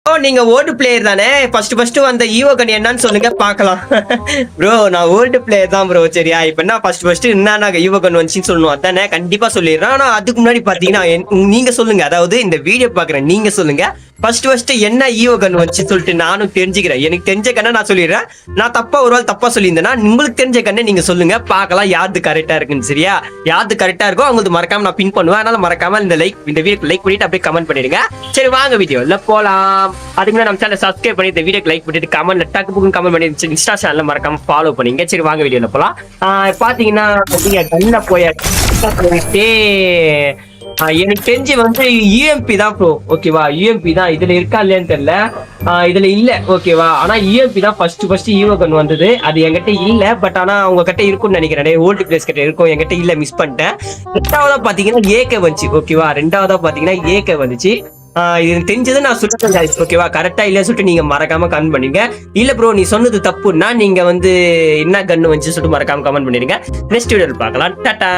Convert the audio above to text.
நீங்க old player தானே? First வந்த ஈவோ கன் என்னன்னு சொல்லுங்க பாக்கலாம். ப்ரோ நான் ஓல்டு பிளேயர் தான் ப்ரோ. சரியா, இப்ப என்ன ஃபர்ஸ்ட் என்னன்னா ஈவோ கன் வந்துச்சுன்னு சொல்லணும் அதானே? கண்டிப்பா சொல்லிடுறேன். ஆனா அதுக்கு முன்னாடி பாத்தீங்கன்னா நீங்க சொல்லுங்க, அதாவது இந்த வீடியோ பாக்குறேன் நீங்க சொல்லுங்க ஃபர்ஸ்ட் என்ன ஈவோ கன் வந்துச்சு சொல்லிட்டு நானும் தெரிஞ்சுக்கிறேன். எனக்கு தெரிஞ்ச கண்ணை நான் சொல்லிடுறேன். நான் ஒரு வேளை தப்பா சொல்லியிருந்தேன்னா உங்களுக்கு தெரிஞ்ச கண்ணை நீங்க சொல்லுங்க பாக்கலாம் யாரு கரெக்டா இருக்குன்னு. சரியா, யாரு கரெக்டா இருக்கோ அவங்களுக்கு மறக்காம நான் பின் பண்ணுவேன். அதனால மறக்காம இந்த வீடியோக்கு லைக் பண்ணிட்டு அப்படியே கமெண்ட் பண்ணிடுங்க. சரி வாங்க வீடியோல போலாம். அதுக்கு முன்னாடி நம்ம சேனலை சப்ஸ்கிரைப் பண்ணி இந்த வீடியோக்கு லைக் பண்ணிட்டு கமெண்ட்ல டக்கு புக்கு கமெண்ட் பண்ணி இன்ஸ்டா சேனல்ல மறக்காம ஃபாலோ பண்ணீங்க. சரி வாங்க வீடியோல போலாம். பாத்தீங்கன்னா கண்ண போயிட்டே எனக்கு தெரிஞ்சு வந்து யூஎம்பி தான் ப்ரோ. ஓகேவா, யூஎம்பி தான். இதுல இருக்கா இல்லையான்னு தெரியல, இதுல இல்ல. ஓகேவா, ஆனா யூஎம்பி தான் ஃபர்ஸ்ட் ஈவோ கன் வந்தது. அது என்கிட்ட இல்ல, பட் ஆனா உங்க கிட்ட இருக்கும்னு நினைக்கிறேன். ஓல்டு பிளேஸ் கிட்ட இருக்கும், என்கிட்ட இல்ல, மிஸ் பண்ணிட்டேன். ரெண்டாவதா பாத்தீங்கன்னா ஏகே வந்துச்சு. ஓகேவா, ரெண்டாவதா பாத்தீங்கன்னா ஏகே வந்துச்சு. இது தெரிஞ்சது நான் சொல்லிட்டேன். ஓகேவா, கரெக்டா இல்லையா சொல்லிட்டு நீங்க மறக்காம கமெண்ட் பண்ணுங்க. இல்ல ப்ரோ நீ சொன்னது தப்புன்னா நீங்க வந்து என்ன கன்னு வந்துச்சு சொல்லிட்டு மறக்காம கமெண்ட் பண்ணிடுங்க. நெக்ஸ்ட் வீடியோல பார்க்கலாம். டாடா.